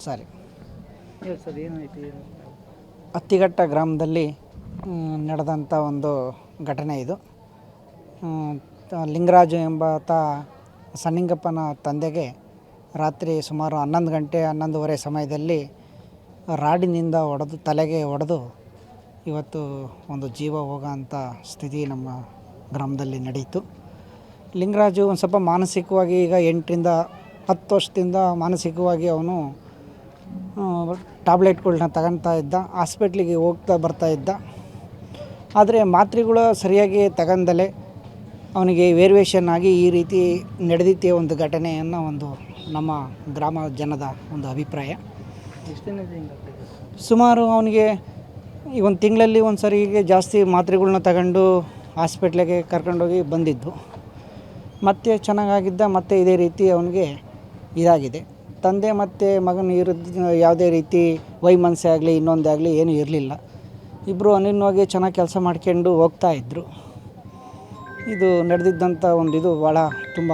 ಸರಿ. ಅತ್ತಿಘಟ್ಟ ಗ್ರಾಮದಲ್ಲಿ ನಡೆದಂಥ ಒಂದು ಘಟನೆ ಇದು. ಲಿಂಗರಾಜು ಎಂಬಾತ ಸನ್ನಿಂಗಪ್ಪನ ತಂದೆಗೆ ರಾತ್ರಿ ಸುಮಾರು 11 ಗಂಟೆ 11:30 ಸಮಯದಲ್ಲಿ ರಾಡಿನಿಂದ ತಲೆಗೆ ಹೊಡೆದು ಇವತ್ತು ಒಂದು ಜೀವ ಹೋಗೋಂಥ ಸ್ಥಿತಿ ನಮ್ಮ ಗ್ರಾಮದಲ್ಲಿ ನಡೆಯಿತು. ಲಿಂಗರಾಜು ಒಂದು ಸ್ವಲ್ಪ ಮಾನಸಿಕವಾಗಿ ಈಗ 8ರಿಂದ 10 ವರ್ಷದಿಂದ ಮಾನಸಿಕವಾಗಿ ಅವನು ಟ್ಯಾಬ್ಲೆಟ್ಗಳನ್ನ ತಗೊಳ್ತಾ ಇದ್ದ, ಹಾಸ್ಪಿಟ್ಲಿಗೆ ಹೋಗ್ತಾ ಬರ್ತಾ ಇದ್ದ. ಆದರೆ ಮಾತ್ರೆಗಳು ಸರಿಯಾಗಿ ತಗೊಂಡಲೆ ಅವನಿಗೆ ವೇರಿಯೇಷನ್ ಆಗಿ ಈ ರೀತಿ ನಡೆದಿತ್ತೆ ಒಂದು ಘಟನೆಯನ್ನು ಒಂದು ನಮ್ಮ ಗ್ರಾಮ ಜನದ ಒಂದು ಅಭಿಪ್ರಾಯ. ಸುಮಾರು ಅವನಿಗೆ ಈ ಒಂದು ತಿಂಗಳಲ್ಲಿ ಒಂದು ಸರಿಗೆ ಜಾಸ್ತಿ ಮಾತ್ರೆಗಳ್ನ ತಗೊಂಡು ಹಾಸ್ಪಿಟ್ಲಿಗೆ ಕರ್ಕೊಂಡೋಗಿ ಬಂದಿದ್ದು. ಮತ್ತೆ ಚೆನ್ನಾಗಾಗಿದ್ದ, ಮತ್ತು ಇದೇ ರೀತಿ ಅವನಿಗೆ ಇದಾಗಿದೆ. ತಂದೆ ಮತ್ತು ಮಗನ ವಿರುದ್ಧ ಯಾವುದೇ ರೀತಿ ವೈಮನಸ್ಸೆ ಆಗಲಿ ಇನ್ನೊಂದೇ ಆಗಲಿ ಏನೂ ಇರಲಿಲ್ಲ. ಇಬ್ಬರು ಅನ್ಯೋನ್ಯವಾಗಿ ಚೆನ್ನಾಗಿ ಕೆಲಸ ಮಾಡ್ಕೊಂಡು ಹೋಗ್ತಾಯಿದ್ರು. ಇದು ನಡೆದಿದ್ದಂಥ ಒಂದು ಇದು ಭಾಳ ತುಂಬ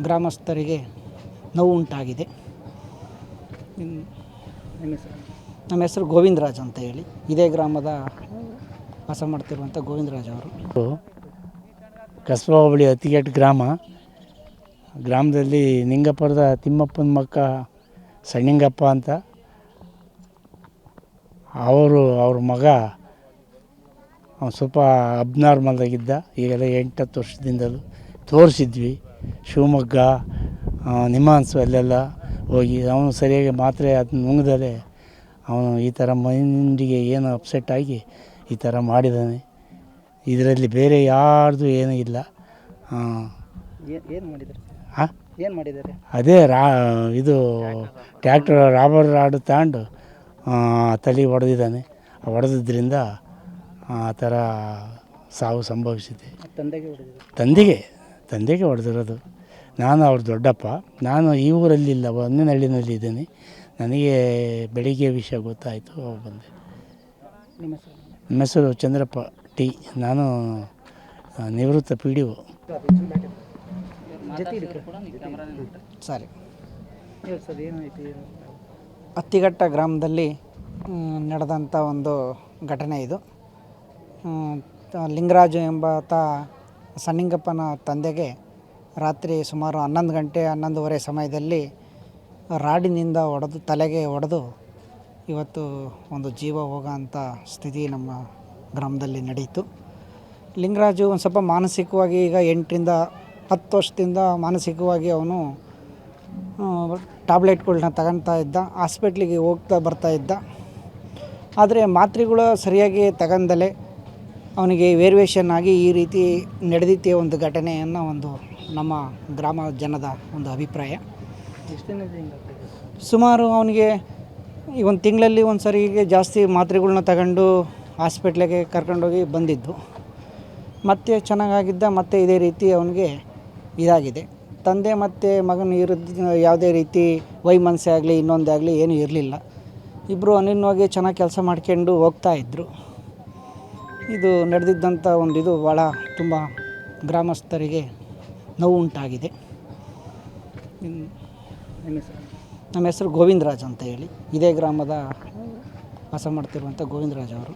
ಗ್ರಾಮಸ್ಥರಿಗೆ ನೋವು ಉಂಟಾಗಿದೆ. ನಮ್ಮ ಹೆಸರು ಗೋವಿಂದರಾಜ್ ಅಂತ ಹೇಳಿ, ಇದೇ ಗ್ರಾಮದ ವಾಸ ಮಾಡ್ತಿರುವಂಥ ಗೋವಿಂದರಾಜ್ ಅವರು. ಕಸಬಾ ಹೋಬಳಿ ಅತ್ತಿಘಟ್ಟ ಗ್ರಾಮದಲ್ಲಿ ನಿಂಗಪುರದ ತಿಮ್ಮಪ್ಪನ ಮಕ್ಕ ಸಣ್ಣಿಂಗಪ್ಪ ಅಂತ, ಅವ್ರ ಮಗ ಸ್ವಲ್ಪ ಅಬ್ನಾರ್ಮಲ್ದಾಗಿದ್ದ. ಈಗೆಲ್ಲ 8-10 ವರ್ಷದಿಂದಲೂ ತೋರಿಸಿದ್ವಿ. ಶಿವಮೊಗ್ಗ, ನಿಮಾನ್ಸು ಅಲ್ಲೆಲ್ಲ ಹೋಗಿ ಅವನು ಸರಿಯಾಗಿ ಮಾತ್ರೆ ಅದು ನುಂಗ್ದಲೇ ಅವನು ಈ ಥರ ಮೈಂಡಿಗೆ ಏನು ಅಪ್ಸೆಟ್ ಆಗಿ ಈ ಥರ ಮಾಡಿದ್ದಾನೆ. ಇದರಲ್ಲಿ ಬೇರೆ ಯಾರ್ದು ಏನೂ ಇಲ್ಲ. ಏನು ಮಾಡಿದ್ದಾರೆ? ಹಾಂ, ಏನು ಮಾಡಿದ್ದಾರೆ? ಅದೇ ಇದು ಟ್ಯಾಕ್ಟರ್ ರಾಬರ್ ರಾಡು ತಗೊಂಡು ತಲೆಗೆ ಹೊಡೆದಿದ್ದಾನೆ. ಹೊಡೆದಿದ್ದರಿಂದ ಆ ಥರ ಸಾವು ಸಂಭವಿಸಿದೆ. ತಂದೆಗೆ ಹೊಡೆದಿರೋದು. ನಾನು ಅವ್ರ ದೊಡ್ಡಪ್ಪ. ನಾನು ಈ ಊರಲ್ಲಿಲ್ಲ, ಹೊನ್ನೇನಹಳ್ಳಿನಲ್ಲಿ ಇದ್ದೀನಿ. ನನಗೆ ಬೆಳಿಗ್ಗೆ ವಿಷಯ ಗೊತ್ತಾಯಿತು, ಬಂದೆ. ನಮ್ಮ ಹೆಸರು ಚಂದ್ರಪ್ಪ ಟಿ. ನಾನು ನಿವೃತ್ತ PDO. ಸರಿ. ಅತ್ತಿಘಟ್ಟ ಗ್ರಾಮದಲ್ಲಿ ನಡೆದಂಥ ಒಂದು ಘಟನೆ ಇದು. ಲಿಂಗರಾಜು ಎಂಬಾತ ಸನ್ನಿಂಗಪ್ಪನ ತಂದೆಗೆ ರಾತ್ರಿ ಸುಮಾರು 11 ಗಂಟೆ 11:30 ಸಮಯದಲ್ಲಿ ರಾಡಿನಿಂದ ತಲೆಗೆ ಹೊಡೆದು ಇವತ್ತು ಒಂದು ಜೀವ ಹೋಗೋಂಥ ಸ್ಥಿತಿ ನಮ್ಮ ಗ್ರಾಮದಲ್ಲಿ ನಡೆಯಿತು. ಲಿಂಗರಾಜು ಒಂದು ಸ್ವಲ್ಪ ಮಾನಸಿಕವಾಗಿ ಈಗ 8ರಿಂದ 10 ವರ್ಷದಿಂದ ಮಾನಸಿಕವಾಗಿ ಅವನು ಟ್ಯಾಬ್ಲೆಟ್ಗಳನ್ನ ತಗೊಳ್ತಾ ಇದ್ದ, ಹಾಸ್ಪಿಟ್ಲಿಗೆ ಹೋಗ್ತಾ ಬರ್ತಾ ಇದ್ದ. ಆದರೆ ಮಾತ್ರೆಗಳು ಸರಿಯಾಗಿ ತಗೊಂಡಲೆ ಅವನಿಗೆ ವೇರಿಯೇಷನ್ ಆಗಿ ಈ ರೀತಿ ನಡೆದಿತ್ತೆ ಒಂದು ಘಟನೆಯನ್ನು ಒಂದು ನಮ್ಮ ಗ್ರಾಮ ಜನದ ಒಂದು ಅಭಿಪ್ರಾಯ. ಸುಮಾರು ಅವನಿಗೆ ಈ ಒಂದು ತಿಂಗಳಲ್ಲಿ ಒಂದು ಸರಿಗೆ ಜಾಸ್ತಿ ಮಾತ್ರೆಗಳ್ನ ತಗೊಂಡು ಹಾಸ್ಪಿಟ್ಲಿಗೆ ಕರ್ಕೊಂಡೋಗಿ ಬಂದಿದ್ದು. ಮತ್ತೆ ಚೆನ್ನಾಗಾಗಿದ್ದ, ಮತ್ತು ಇದೇ ರೀತಿ ಅವನಿಗೆ ಇದಾಗಿದೆ. ತಂದೆ ಮತ್ತು ಮಗನ ವಿರುದ್ಧ ಯಾವುದೇ ರೀತಿ ವೈಮನಸ್ಸೆ ಆಗಲಿ ಇನ್ನೊಂದೇ ಆಗಲಿ ಏನೂ ಇರಲಿಲ್ಲ. ಇಬ್ಬರು ಅನ್ಯೋನ್ಯವಾಗಿ ಚೆನ್ನಾಗಿ ಕೆಲಸ ಮಾಡ್ಕೊಂಡು ಹೋಗ್ತಾಯಿದ್ರು. ಇದು ನಡೆದಿದ್ದಂಥ ಒಂದು ಇದು ಭಾಳ ತುಂಬ ಗ್ರಾಮಸ್ಥರಿಗೆ ನೋವು ಉಂಟಾಗಿದೆ. ನಮ್ಮ ಹೆಸರು ಗೋವಿಂದರಾಜ್ ಅಂತ ಹೇಳಿ, ಇದೇ ಗ್ರಾಮದ ವಾಸ ಮಾಡ್ತಿರುವಂಥ ಗೋವಿಂದರಾಜ್ ಅವರು.